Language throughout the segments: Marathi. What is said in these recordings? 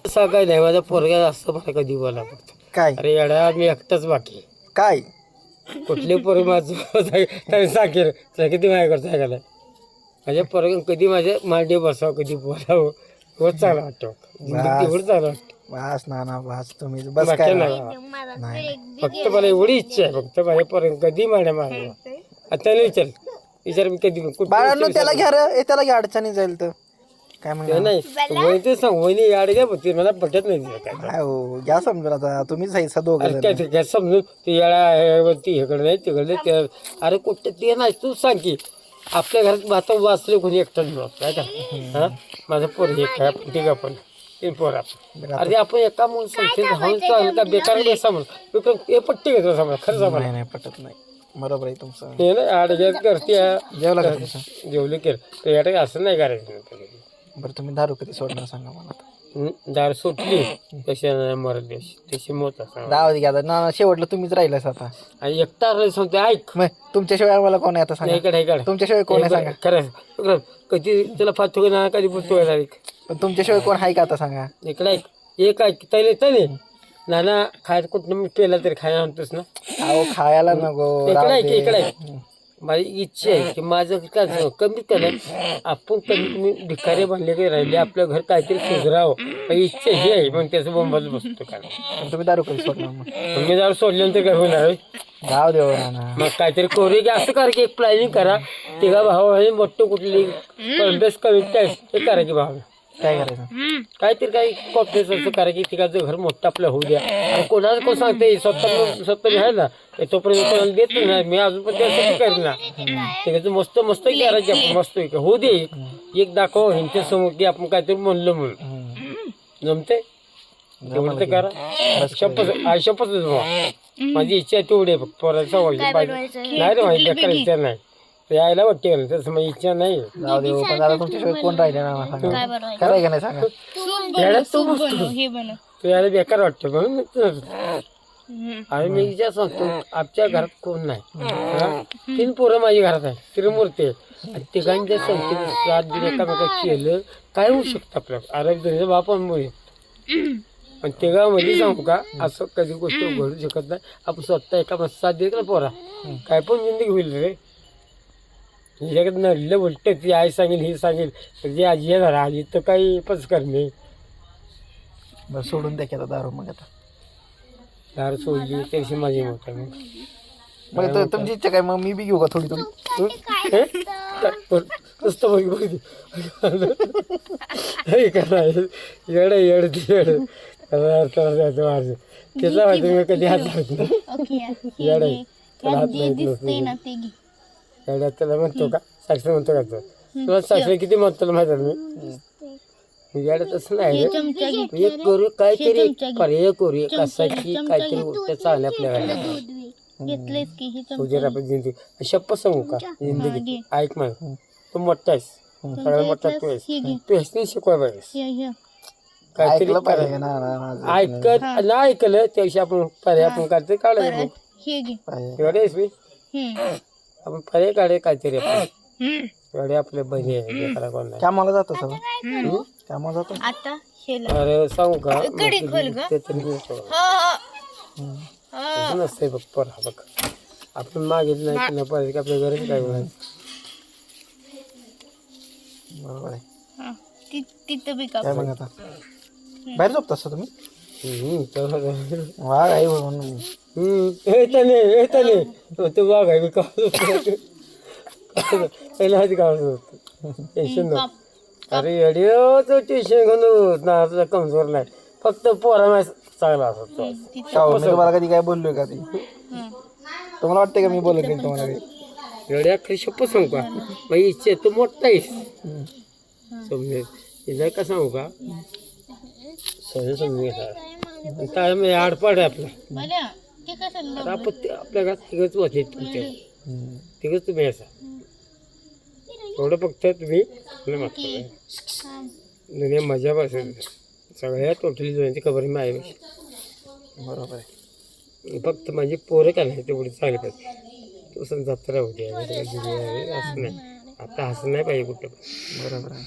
सांगाय नाही माझा पोरगा असं मला कधी बोला फक्त काय अरे येडा मी एकटाच बाकी आहे. काय कुठले पोरग माझं सांगेल किती माझ्या करता ऐकायला माझ्या पोरग कधी माझ्या मांडी बसावं कधी बोलावं एवढं चांगलं वाटतं एवढं चांगलं वाटतं वास ना वास तुम्ही बस बाकी काय नाही फक्त मला एवढी इच्छा आहे फक्त माझ्या पोरग कधी माझ्या मागे आता विचार मी कधी बाळांनो त्याला घ्या रे त्याला घ्या अडचणी जाईल तर काय म्हणा नाही वहिनी ते सांग वहिनी याड घ्या ते मला पटत नाही काय काय हो घ्या समजून आता तुम्हीच आहे दोघं काय काय समजून ते येळा आहे ती हेकडे नाही तिकडे ते अरे कुठे ते नाही तू सांग की आपल्या घरात आता वाचले कोणी एकटाच काय का हां माझं पोर हे काय आपण तिघं पण तीन पोर आपण अरे आपण एका म्हणून सांगते राहून का बेकार बेसा म्हणून हे पट्टी घेतो समजा खरं समजा नाही पटत नाही बरोबर आहे तुमचं हे ना आडग्यात करते जेवला का तुमचं जेवले केलं तर याकडे असं नाही करायचं बरं तुम्ही दारू कधी सोडणार सांगा मला आता दार सुटली तशी मरत देश तशी मोत दावा घ्या ना शेवटला तुम्हीच राहिलास आता आणि एकटा सांगते ऐक मग तुमच्याशिवाय मला कोण आहे आता सांगा इकडे तुमच्याशिवाय कोण आहे सांगा खरं कधी तुला फातो ना कधी पुसतो पण तुमच्याशिवाय कोण आहे का आता सांगा इकडे ऐक एक ऐक तले नाना खायचं कुठं मी पेला तरी खायला आणतोस ना अहो खायला नको इकडे ऐक माझी इच्छा आहे की माझं काय कमीत कमी आपण कमीत कमी भिकारी बांधले काही राहिले आपलं घर काहीतरी सुधरावं माझी इच्छा ही आहे मग त्याचं बोंबाल बसतो काय तुम्ही दारू कधी सोडणार मग मी जर सोडल्यानंतर काय होणार जाऊ देऊ ना मग काहीतरी करू की असं करा की एक प्लॅनिंग करा तिघा भाऊ आहे मोठं कुठली बेस कमी हे करा की भाऊ काय करायचं काहीतरी काही कॉपरेट असं करा की तिघाचं घर मोठं आपलं होऊ द्या आणि कोणाला कोण सांगते स्वतः आहे ना तोपर्यंत कोणाला देत नाही मी अजून पण त्यासाठी करेन ना तिघाचं मस्त मस्त करायचं आपण मस्त होऊ दे एक दाखव ह्यांच्या समोर की आपण काहीतरी म्हणलं म्हणून जमते तेवढं तर करा शपथ माझी इच्छा आहे तेवढी आहे पोराचं सवय पाहिजे नाही रे माहिती करायचं नाही यायला वाटते तसं माझी इच्छा नाही जाऊ देऊ पण आता तुमच्याशिवाय कोण राहिले ना सांगा खरं का नाही सांगा यायला तू यायला बेकार वाटतं म्हणून आणि मी ज्या सांगतो आमच्या घरात कोण नाही तीन पोरं माझ्या घरात आहे त्रिमूर्ती आहे आणि तिघांच्या संख्येने 7 दिन एकामेका केलं काय होऊ शकतं आपल्या आरोग्य बापांमुळे पण तिघामध्ये सांगू का असं कधी गोष्ट घडू शकत नाही आपण स्वतः एका 7 दिन का पोरा काय पण जिंदगी होईल रे हिच्याकडे नडलं उलट ती आई सांगेल ही सांगेल तर जी आजी आहे ना आजी तर काही पच करणे बरं सोडून द्या की आता दारू मग आता दार सोडली त्याशी माझी मोठा मग तुमची इच्छा काय मग मी बी घेऊ का थोडी थोडी नुसतं बघ येड येड येड त्याचा माहिती मी कधी हात लावत नाही येड आहे त्याला हात लावत एवढ्या त्याला म्हणतो का साक्षर म्हणतो का तुला साक्षर किती म्हणतो माहिती मी येड्या तसं नाही एक करू काहीतरी पर्याय करू कसाची काहीतरी गोष्ट चालली आपल्या तुझ्या आपण जिंदगी शप्प सांगू का जिंदगी ऐक मला तू मोठा आहेस सगळ्यात मोठा तू आहेस तू ह्याच शिकवाय पाहिजे काहीतरी ऐकत ना ऐकलं त्याविषयी आपण पर्याय आपण काहीतरी काढायचं एवढे आहेस मी आपण पर्याय काढे काहीतरी आपण एवढे आपल्या बहिणी आहे कोण नाही कामाला जातो सगळं कामाला जातो अरे सांगू का ते तरी नसते बघ पोरा बघ आपण मागितलं नाही की पाहिजे की आपल्या घरीच काय बोलायचं बरोबर आहे काय मग आता बाहेर झोपता असं तुम्ही वाघ आहे म्हणून तू वाघ आहे मी का टेन्शन नको अरे एडिओ तो टेन्शन घेऊन ना तुझा कमजोर नाही फक्त पोरा नाही चांगला असतो मी तुम्हाला कधी काय बोललोय का ती तुम्हाला वाटतंय का मी बोलत नाही तुम्हाला काही एवढ्या खरी शप्प सांगू का माझी इच्छा तू मोठा आहेस समजेल हे का सांगू का समजून घ्या काय म्हणजे आडपाड आहे आपला आपण आपल्या घरात तिघच वाचले तुमच्या तिघच तुम्ही असा एवढं फक्त तुम्ही दुनिया मजा बसेल सगळ्या टोटली जुन्यांची खबर मी आहे बरोबर आहे फक्त माझी पोरं का नाही तेवढी चांगली पाहिजे तो सण जत्रा होती असं नाही आता असं नाही पाहिजे कुठं बरोबर आहे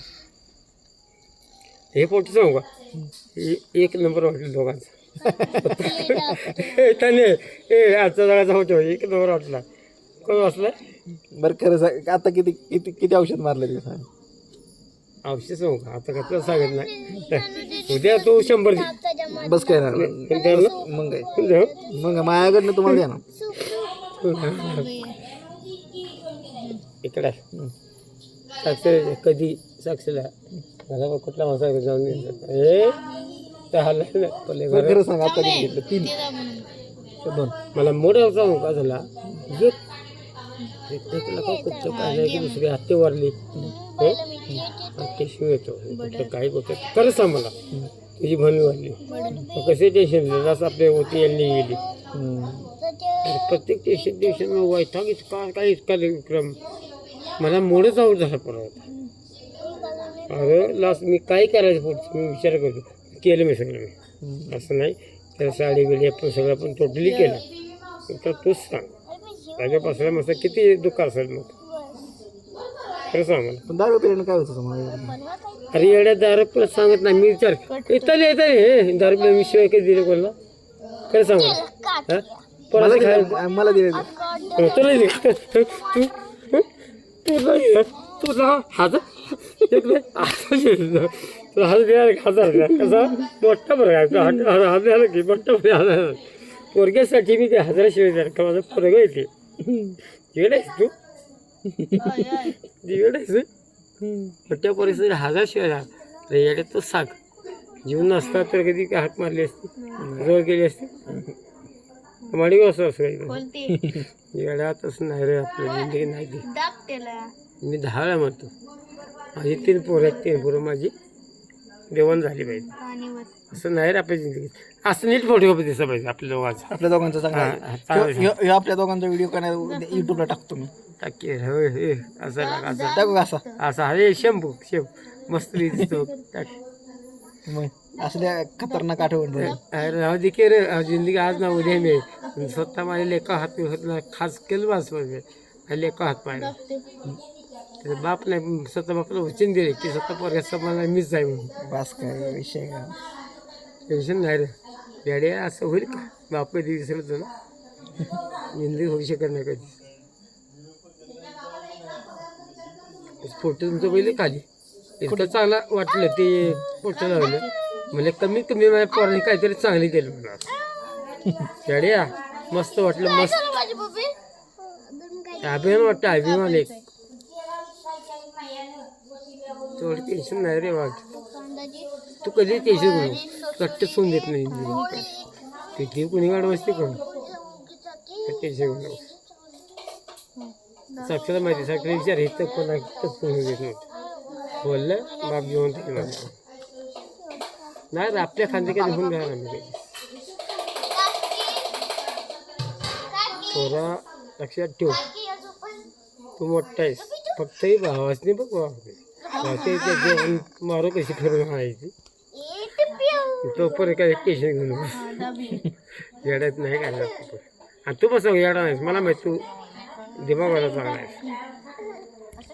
हे फोटो सांगू का एक नंबर वाटलं दोघांचा त्याने आजचा जगाचा फोटो एक नंबर वाटला. कोण वाचला? बरं खरं सांग, आता किती किती किती औषध मारलं ते सांग. औषध सांगू का आता कसं सांगत नाही. उद्या तू 100 दे. बस काय राहिलं मग काय मग माझ्याकडनं तुम्हाला द्या ना. इकडे साक्षर कधी साक्षीला मला कुठला माणसा जाऊन हे त्या हल्ला पहिले बरं खरं सांग, आता किती घेतलं? 3 2 मला मोठा सांगू का झाला एक लाखा कुठलं काय नाही की दुसरी हत्ती वारली हत्ती शिव येतो कुठलं काही गोष्ट खरं सांग मला तुझी भणी वारली कसे टेन्शन झालं असं आपल्या होती यांनी गेली. प्रत्येक टेन्शन वैताग इतका काय इतका विक्रम मला मोडच आऊट झाला परत. अरे लास्ट मी काय करायचं पुढचं मी विचार करतो केलं मी सगळं मी असं नाही त्याला साडी गेली आपण सगळं आपण टोटली केलं. तर तूच सांग त्याच्यापासून मस्त किती दुःख असेल मग खरं सांग मला. पण दारू पिल्यानं काय होतं तुम्हाला? अरे एवढ्या दारू पण सांगत नाही मी विचार येतं हे दारू पिल्या मी शिवाय कधी दिले कोणाला खरं सांग मला. परत खायला मला दिले तुला तुला तुला हजार तुला हजार द्यायला 1000 कसा मोठा फरक आहे. हात द्यायला की मोठा फरक 1000 पोरग्यासाठी मी ते 1000शिवाय द्यायला का माझा फरक आहे ते जेवढायस तू जेवढायस मोठ्या परिस्थितीत 1000शिवाय द्या येड्या तो सांग जीवन नसता तर कधी हाक मारली असती जवळ केली असती माडी असं काही येड्या तसं नाही रे आपल्या जिंदगी नाही ती. मी 10 वेळा म्हणतो माझी 3 पोरं आहेत 3 पोरं माझी जेवण झाली पाहिजे असं नाही रे आपल्या जिंदगीत असं नीट फोटो दिसला पाहिजे आपल्या दोघांचा आपल्या दोघांचा चांगला आपल्या दोघांचा व्हिडिओ काय युट्यूबला टाकतो मी. टाके हे असं टाकू असा असा अरे शंभू मस्त दिसतो मग असल्या खतरनाक आठवण झाली. अरे राहू दे की रे जिंदगी आज ना उद्या मी स्वतः माझ्या लेखा हात खास केलं बस माझ्या लेखा हात पाहिला त्याचा बाप नाही स्वतः बापाला वचन दिले की स्वतः पोरग्याचा मला मीच जाय म्हणून बस काय विषय का टेन्शन नाही रे डॅडी असं होईल का बाप कधी विसरत ना जिंदगी होऊ शकत नाही कधी. फोटो तुमचं पहिले खाली इतकं चांगला वाटलं ते फोटो लावलं म्हणजे कमीत कमी माझ्या पोराने काहीतरी चांगली केलं मला डॅडी मस्त वाटलं मस्त अभिमान वाटतं अभिमान एक थोडं टेन्शन नाही रे वाट तू कधी टेन्शन करू कट्ट सोडून देत नाही किती कुणी गाड बसते कोण टेन्शन घेऊ साक्षाला माहिती साक्षाला विचार हे तर कोणा सोडून देत नव्हतं बोललं बाप घेऊन नाही आपल्या खांदे काही निघून राहणार मी काही थोडा लक्षात ठेव तू मोठा आहेस फक्त भावासने बघ ते जेवण मारो कशी फिरून आणायची तो परत काय टेन्शन घेऊन येड्यात नाही काय आणि तू बस येडा नाहीस मला माहिती तू दिमागाला चांगला आहेस.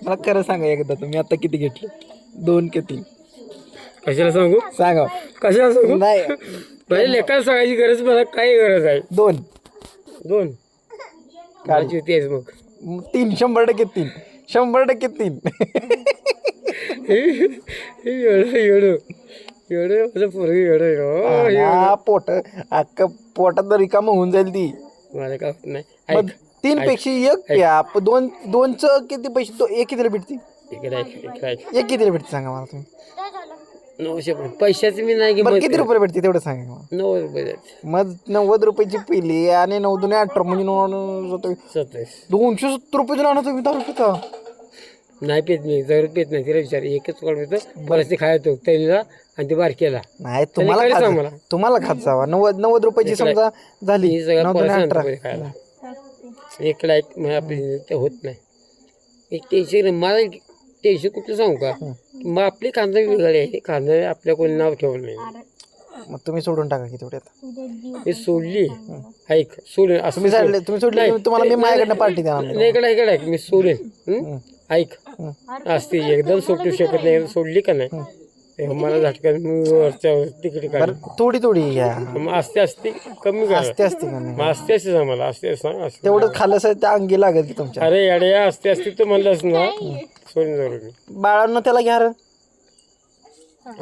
मला खरं सांगा एकदा तुम्ही आता किती घेतले 2 की 3 कशाला सांगू सांगा कशाला सांगू नाही पहिले लेखाला सांगायची गरज मला काय गरज आहे 2 काळजी होती आहेस मग 3 100% 3 एवढं माझं पोरगी एवढं पोट अख्खं पोटात रिकामं होऊन जाईल ती मला काय होत नाही 3 पेक्षा 1 घ्या 2चं किती पैसे तो 1 कितीला भेटते इकडे 1 कितीला भेटते सांगा मला तुम्ही 900 पैशाचं मी नाही बरं किती रुपये भेटते तेवढं सांगा मला 90 रुपये द्यायचे मग 90 रुपयाची पहिली आणि 9 दुने 18 म्हणजे 27 270 रुपये दिला ना तुम्ही 10 रुपयाचा नाही पेत मी जर पेत नाही तिला विचार एकच कॉल पेतो बरंच ते खायचो तैला आणि ते बारकेला नाही मला तुम्हाला खात जावा 90 रुपयाची समजा झाली ही सगळं 18 खायला एकला एक म्हणजे आपली ते होत नाही एक टेन्शन मला टेन्शन कुठलं सांगू का मग आपली कांदा वेगळी आहे कांदा आपल्या कोणी नाव ठेवलं नाही मग तुम्ही सोडून टाका की तेवढ्यात हे सोडली ऐक सोडेन असं तुम्ही सोडले तुम्हाला मी माझ्याकडनं पार्टी देणार इकडे मी सोडेन ऐक असते एकदम सोडू शकत नाही सोडली का नाही मला झटका मी वरच्या तिकीट काढ थोडी थोडी घ्या मग असते कमी करा असते का नाही मग असतेच आम्हाला असते सांग असते तेवढं खाल्लं सर त्या अंगी लागेल की तुमच्या अरे अड्या असते तू म्हणलंस ना सोडून जाऊ बाळांना त्याला घ्या रे.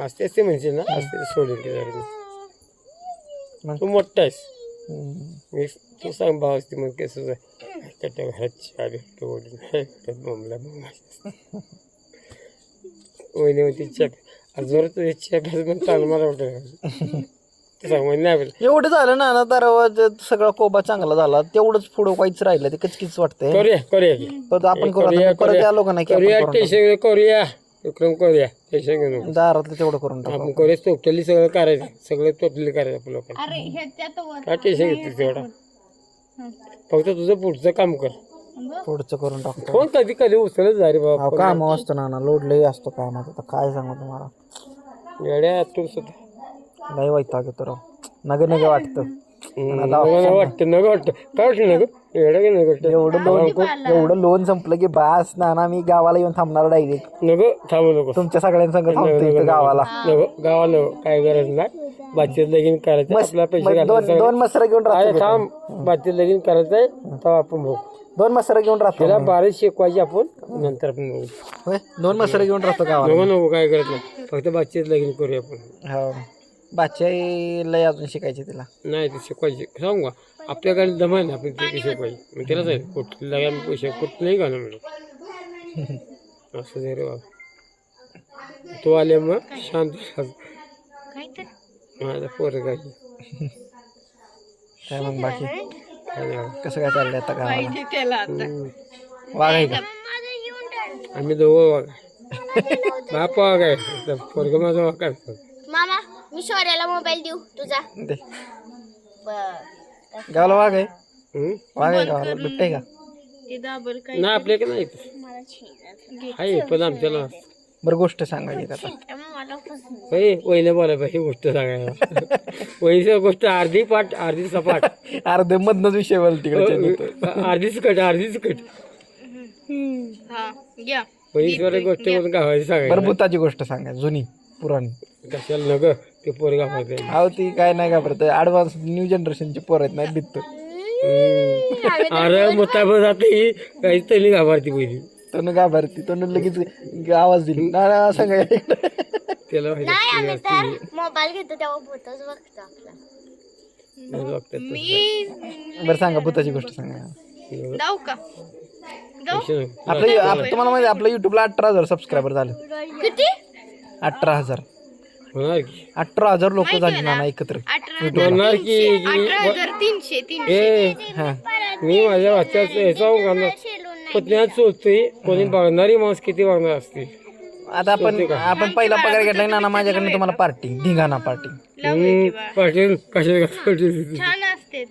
असते म्हणजे ना असते सोडून की जरा मग? तू मोठा आहेस हम्म. तू सांग भाव असते मग कसं त्याच्या घरात चहा भेटतो ओढून बोंबला वहिनी होती चहा जोरात चहा प्यायचं पण चांगलं मला वाटतं ते सांग म्हणजे नाही बोल एवढं झालं ना दरवाजा सगळा कोबा चांगला झाला तेवढंच पुढं व्हायचं राहिलं ते कचकीच वाटतंय करूया की परत आपण करू आता. परत या लोकांना की करूया आपण करून टेन्शन करूया विक्रम करूया टेन्शन घेऊ नको टाकू. दारातलं तेवढं करून टाकू आपण करूया टोटली सगळं करायचं सगळं टोटली करायचं आपल्या लोकांना अरे ह्याच्यात वर काय टेन्शन घेतलीस तेवढा फक्त तुझं पुढचं काम कर पुढचं करून टाकतो फोन कधी कधी उचलच जा रे अहो, बाबा काम असतो ना लोड लई असतो कामात आता काय सांगू तुम्हाला येड्या तू सुद्धा लई वैताग येतो राव नग वाटतं वाटतं नग वाटतं काय वाटतं नग येड्या की नग वाटतं एवढं लोन संपलं की बास ना मी गावाला येऊन थांबणार डायरेक्ट नको थांबू नको तुमच्या सगळ्यांसंग थांबतो इथं गावाला नको गावाला नको काय गरज नाही बातचीत लगीन करायचं आपला पैसे दोन मसरं घेऊन अरे राहतो थांब बातचीत लगीन करायचंय तेव्हा आपण बघू 2 मसरं घेऊन राहतो त्याला बारीक शिकवायची आपण नंतर आपण बघू होय 2 मसरं घेऊन राहतो गावाला नको नको काय करत नाही फक्त बातचीत लगीन करूया आपण हो बादशाह लय अजून शिकायची तिला नाही ते शिकवायची सांगू का आपल्याकडे दमा ना आपण ते शिकवायची मग त्यालाच आहे कुठलं लगाम पैसे कुठं नाही घालून मिळू असं दे रे बाबा तू आले मग शांत माझा पोरं काय काय मग बाकी काय नाही कसं काय चाललंय आता गावाला त्याला आता वाघ आहे का आम्ही दोघं वागा बाप वाघ आहे पोरगं माझा वाघ आहे मामा मी शौर्याला मोबाईल देऊ तुझा दे गावाला वाघ आहे वाघ आहे गावाला बिबटे का ते दाबर काय नाही आपल्याकडे नाही आहे पण आमच्याला बरं गोष्ट सांगायची आता मला पसंत वहिने बोला ही गोष्ट सांगायला वहिनीची गोष्ट अर्धी पाठ अर्धी सपाट अर्धे मधनच विषय बोल तिकडे अर्धीच कट हा घ्या वहिनीची गोष्ट करून गावाची बरं सांगायला भूताची गोष्ट सांगा जुनी पुराणी कशाला नग ते पोर गावात अहो ती काय नाही घाबरत ऍडव्हान्स न्यू जनरेशनची पोर आहेत नाही भित्त अरे मोठा जाते काहीच तरी घाबरती पहिली तनु घाबरती तनु लगेच आवाज दिली ना सांगा त्याला मोबाईल घेतो तेव्हा भूतच बघतो आपला बरं सांगा भूताची गोष्ट सांगा जाऊ का आपलं तुम्हाला माहिती आपलं युट्यूबला 18,000 सबस्क्रायबर झाले किती 18,000 होणार की 18,000 लोक झाली ना एकत्र होणार की 18,300 ए हा मी माझ्या वाच्यात पत्न्यात सोचतोय कोणी बघणारी माणूस किती बघणार असते आता आपण पहिला पगार घेतलाय ना माझ्याकडनं तुम्हाला पार्टी धिंगाणा पार्टी पाटील कशा छान असते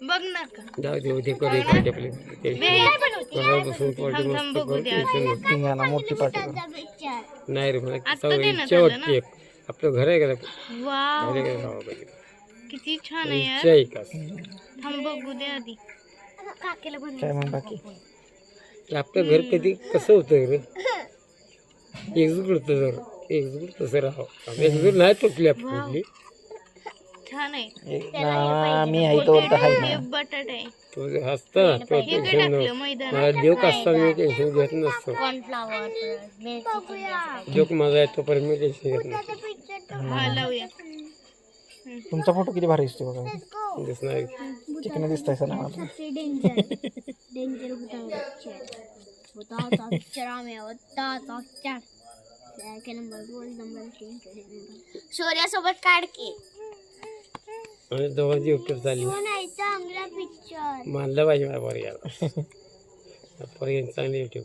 बघ ना का जाऊ दे उद्या करू बसून पार्टी मस्त करू टेन्शन नको. धिंगाणा मोठी पार्टी करू. नाही रे मला इच्छा वाटते आपलं घर आहे का वाव घर आहे का गावा पाहिजे किती छान आहे यार इच्छा आहे का थांब बघू दे आधी काकीला बन काय मग बाकी की आपलं घर कधी कसं होतं रे एकजूट होतं जर एकजूट तसं राहावं एकजूट नाही तुटली आपली छान आहे मी आहे तो तर आहे हे ना बटाट आहे तो हसता ना तो हे काय टेन्शन टाकलं मैदान मला देव असताना मी टेन्शन घेत नसतो कॉर्नफ्लावर जोक माझा आहे तोपर्यंत मी टेन्शन घेत नसतो हा लावूया तुमचा फोटो किती भारी दिसतो बघा दिसणार चिकन दिसताय सर ना डेंजर होता शौर्यासोबत काढ की आणि दोघांची युट्यूब चालली चांगला पिक्चर मानलं पाहिजे मला पोरग्याला पोरग्याने चांगली युट्यूब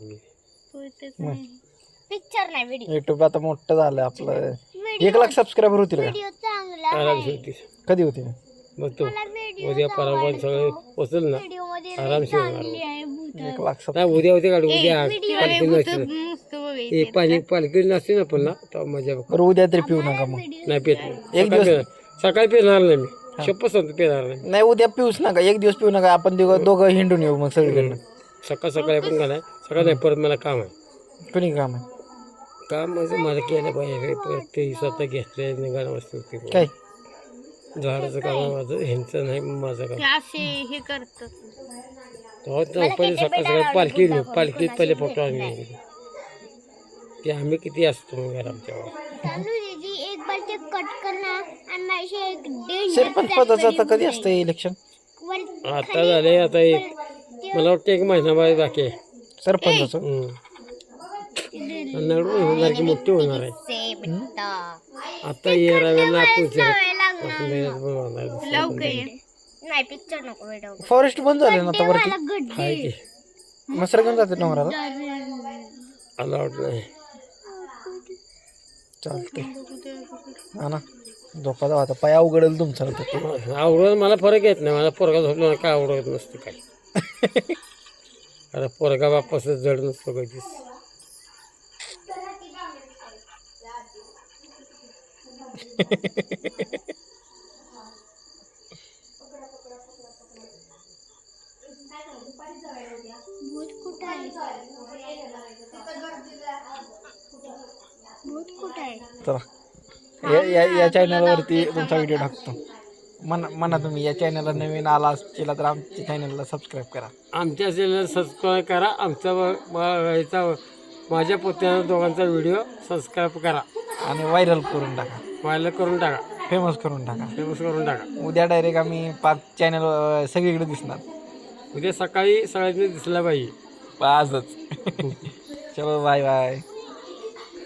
पिक्चर नाही व्हिडिओ युट्यूब आता मोठं झालं आपलं 1 लाख सबस्क्रायबर होतील का चांगला आराम होती कधी होतील बघ तो उद्या परवा सगळं पोचल ना आरामशीर होणार 1 लाख नाही उद्या होते काढू उद्या पालखी नसते मस्त बघायचं पाणी पालखी नसते ना पण ना तेव्हा मजा बघ बरं उद्या तरी पिऊ नका मग नाही पेत नाही सकाळी पेणार नाही मी शप्प सांगतो पेणार नाही नाही उद्या पिऊच नका 1 दिवस पिऊ नका आपण दोघं हिंडून येऊ मग सगळीकडनं सकाळी आपण का नाही सकाळी नाही परत मला काम आहे कोणी काम आहे काम म्हणजे मला केलं पाहिजे पण ते स्वतः घेतले निघाण वस्तू काय झाडाचं काम माझं ह्यांचं नाही माझं काम ते असे हे करतात तेव्हा पहिले सकाळ सकाळी पालखीत पहिले फोटो आणले की आम्ही किती असतो मग आमच्यावर दीदी एक बार ते कट करना आणि माझे एक सरपंच पदाचं आता कधी असतं इलेक्शन आता झाले आता एक मला वाटतं एक महिना बाकी आहे सरपंचाचं नडू होणार की मोठी होणार आहे आता येरावेला लवकर ये. नाही पिक्चर नको बेटा फॉरेस्ट बंद झाले ना आता वरती आहे की मसर घेऊन जाते डोंगराला अलाउड नाही चालते हा ना झोपा जाऊ आता पाय अवघडेल तुमचं आता. आवडत मला फरक येत नाही मला पोरगा झोपला मला काय आवडत नसतं काय आता पोरगा बापास जड नसतो कधीच भूत कुठं आहे भूत कुठं आहे चला या चॅनलवरती तुमचा व्हिडिओ टाकतो म्हणा तुम्ही या चॅनलला नवीन आला असतील तर आमच्या चॅनलला सबस्क्राईब करा आमच्या चॅनल सबस्क्राईब करा आमचा ह्याचा माझ्या पोत्यानं दोघांचा व्हिडिओ सबस्क्राईब करा आणि व्हायरल करून टाका व्हायरल करून टाका फेमस करून टाका फेमस करून टाका उद्या डायरेक्ट आम्ही 5 चॅनल सगळीकडे दिसणार उद्या सकाळी सगळ्यांनी दिसला पाहिजे आजच चलो बाय बाय